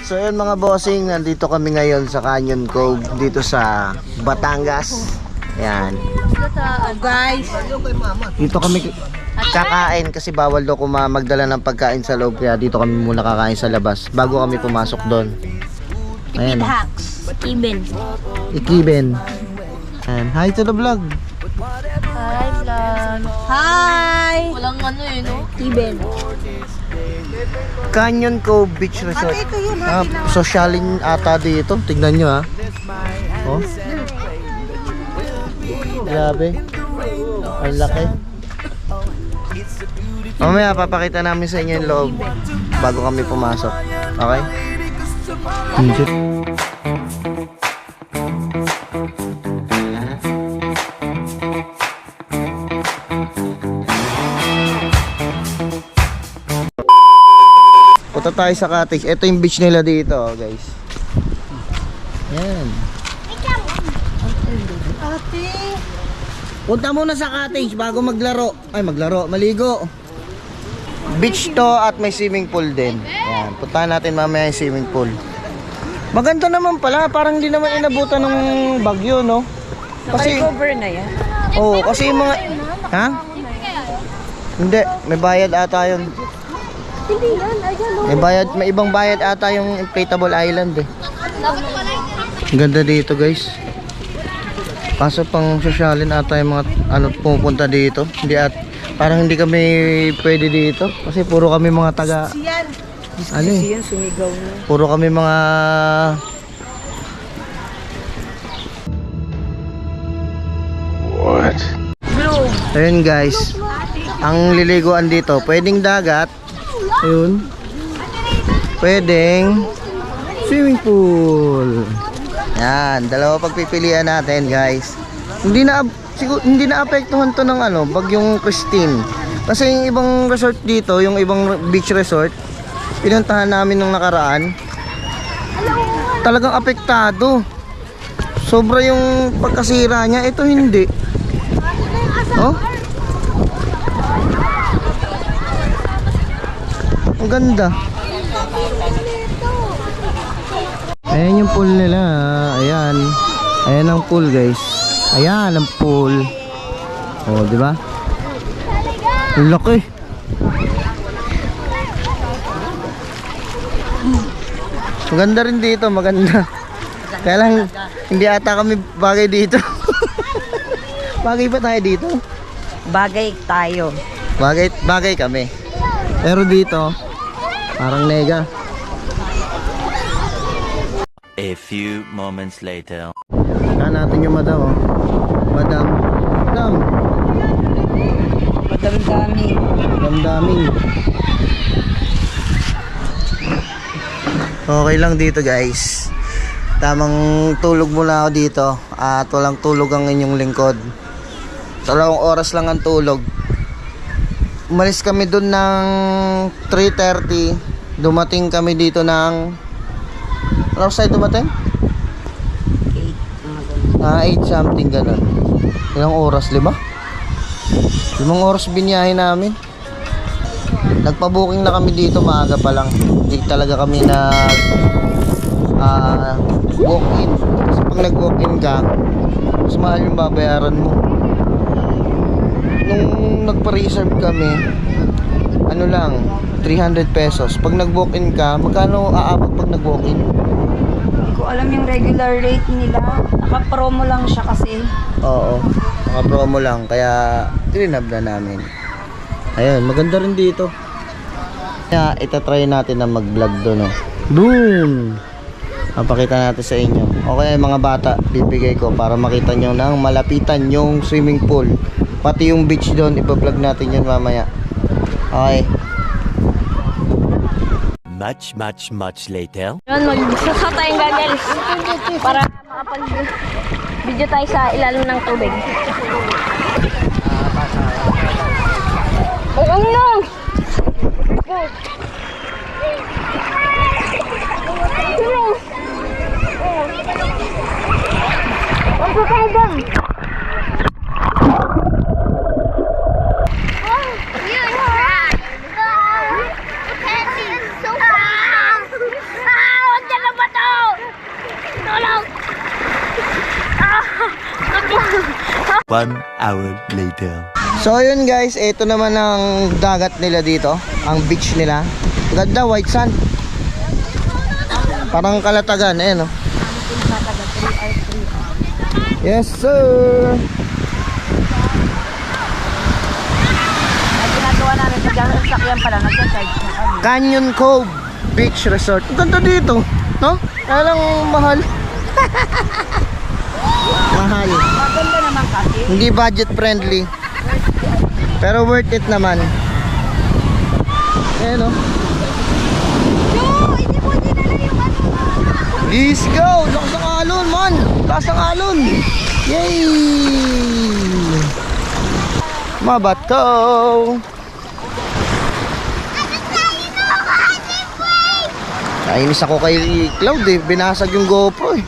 So yun mga bossing, nandito kami ngayon sa Canyon Cove dito sa Batangas. Ayan. Guys, Dito kami kakain kasi bawal daw magdala ng pagkain sa loob, kaya dito kami muna kakain sa labas bago kami pumasok doon. Ayan. hacks. Iben. Ikiben. Ayan. Hi to the vlog. Hi, vlog. Hi! Walang ano eh, no? Iben. Canyon Cove Beach Resort. Ate, ito yun, ha? Sosyalin ata dito. Tignan nyo ha. Oh. Grabe. Ang laki. Mamaya papakita namin sa inyo yung loob bago kami pumasok. Okay? Punta tayo sa cottage. Ito yung beach nila dito, guys. Yan. Ate! Punta muna sa cottage bago maglaro. Ay, maligo. Beach to at may swimming pool din. Yan, puntahan natin mamaya yung swimming pool. Maganda naman pala, parang hindi naman inabutan ng bagyo, no? Kasi Cover na yan. oh, kasi yung mga ha? Hindi, may bayad ata yun. Hindi yan, ayan May bayad, may ibang bayad ata yung inflatable island eh. Ang ganda dito, guys. Kaso pang sosyalin ata yung mga ano pupunta dito. Hindi at parang hindi kami pwede dito kasi puro kami mga taga ano eh, sumigaw na. puro kami mga What? ayun guys, ang liliguan dito pwedeng dagat, ayun, pwedeng swimming pool. Yan, dalawa pagpipilian natin guys. Hindi na apektuhan to ng ano, bagyong Christine. Kasi yung ibang resort dito, yung ibang beach resort, pinuntahan namin nung nakaraan, talagang apektado. Sobra yung pagkasira niya, ito hindi. Oh? Ang ganda. Ayan yung pool nila. Ayan. Ayan ang pool, guys. Ayan ang pool. Oh, di ba? Ang laki. Maganda rin dito, maganda. Kaya lang hindi ata kami bagay dito. Bagay ba tayo dito? Bagay tayo. Bagay kami. Pero dito, parang nega. A few moments later. Saan natin yung madam, oh. Madam. Madamdami. Damdaming. Okay lang dito guys. Tamang tulog muna ako dito. At walang tulog ang inyong lingkod. 2 oras lang ang tulog. Umalis kami dun ng 3:30. Dumating kami dito ng ano side dumating? 8 something ganun. Ilang oras? 5 oras biniyahe namin. Nagpa-booking na kami dito maaga pa lang. Hindi talaga kami walk-in. Kasi pag nag-walk-in ka, mas mahal yung babayaran mo. Nung nagpa-reserve kami, ano lang, 300 pesos. Pag nag-walk-in ka, magkano aabot pag nag-walk-in? Hindi ko alam yung regular rate nila. Naka-promo lang siya kasi. Oo, naka-promo lang. Kaya, tinab na namin. Ayun, maganda rin dito. Kaya, itatry natin na mag-vlog doon, oh. Boom! Papakita natin sa inyo. Okay, mga bata, bibigay ko para makita nyo nang malapitan yung swimming pool. Pati yung beach doon, ipa-vlog natin yun mamaya. Okay. Much later. Yun, magsasa tayong goggles para makapag-video tayo sa ilalim ng tubig. Oh, ano? Ang kakaigang! The fancy is so fast. 1 hour later. So yun guys, ito naman ang dagat nila dito, ang beach nila. Ganda, white sand. Parang Kalatagan, no? Yes sir. Ang ginagawa namin, biglang sasakyan pala, nag-charge na kami. Canyon Cove Beach Resort. Ang ganda dito, no? Kaya lang mahal. Mahal. Maganda naman kasi. Hindi budget friendly. Pero worth it naman. Ayan, no? Let's go! Lakas ng alon, man! Lakas ng alon! Yay! Mabato! Kainis ako kay Cloud eh. Binasag yung GoPro eh.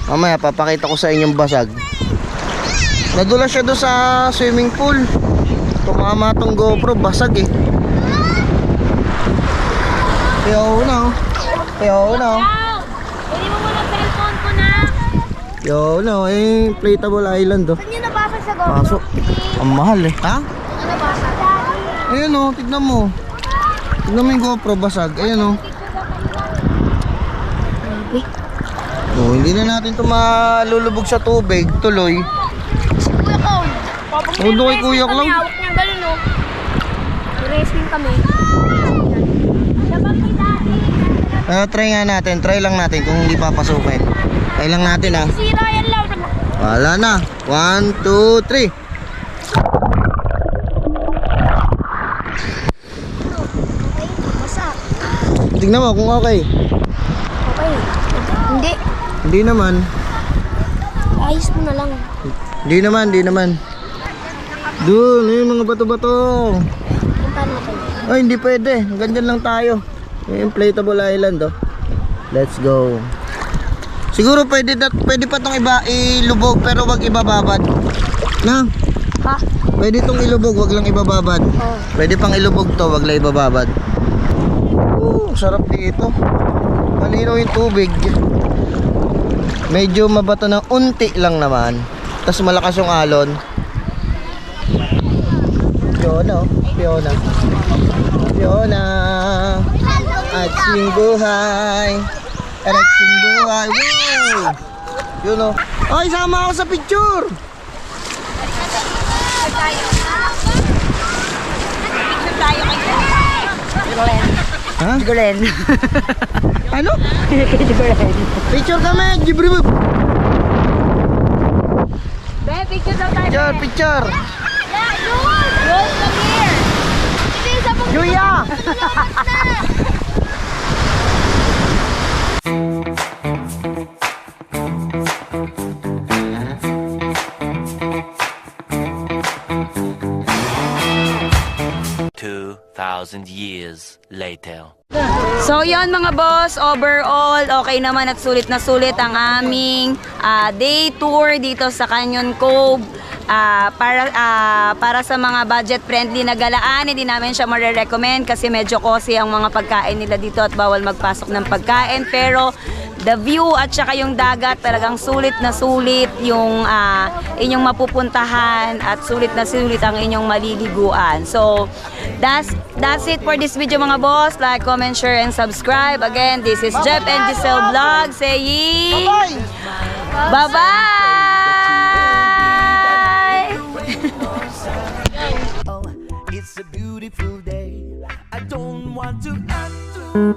Mamaya papakita ko sa inyong basag. Nadula siya doon sa swimming pool. Tumama tong GoPro, basag eh. Yo no. Yo no. Pwede mo muna cellphone ko na. Yo no, inflatable island oh. Saan yung nabasa sa GoPro? Pasok. Ang mahal eh. Ha? Ano nabasa? Ayan oh, tignan mo. Tignan mo yung GoPro, basag. Ayan oh. Oh, hindi na natin ito malulubog sa tubig, tuloy. Kuya Cole. Oh, doon kay Kuya Cloud. Hawak niyang galon, no? Wrestling kami. Try nga natin, try lang natin kung hindi papasukin. Try lang natin ah. Sira yan lang. Wala na. 1, 2, 3. Tignan mo kung okay. Okay. Hindi. Hindi naman. Ayos mo na lang. Hindi naman, hindi naman. Doon, yung mga bato-bato. Puntahan mo tayo. Ay, hindi pwede. Ganyan lang tayo. Yung inflatable island, oh. Let's go. Siguro pwede pa tong iba ilubog pero wag ibababad. Na? Ha? Pwede tong ilubog, wag lang ibababad. Oo. Pwede pang ilubog to, wag lang ibababad. Sarap dito. Malinaw yung tubig. Medyo mabato ng unti lang naman. Tapos malakas yung alon. Fiona, oh. Fiona. Fiona. Aksing buhay. Aksing buhay. Wow! Yun o. Ay, sama ako sa picture. Picture tayo kay Julen. Ha? Julen. Ano? Kay Julen. Picture kami. Gibribib. Be, picture daw tayo. Picture, picture. Yeah, yun! Yun, come here! Ito yung sabong Julia! Years later. So yon mga boss, overall okay naman at sulit na sulit ang aming day tour dito sa Canyon Cove. Para sa mga budget friendly na galaan, hindi namin siya marirecommend kasi medyo costly ang mga pagkain nila dito at bawal magpasok ng pagkain, pero the view at saka yung dagat talagang sulit na sulit yung inyong mapupuntahan at sulit na sulit ang inyong maliliguan. So that's it for this video mga boss. Like, comment, share, and subscribe. Again, this is Jeff and Giselle Vlog saying bye-bye! It's a beautiful day. I don't want to act too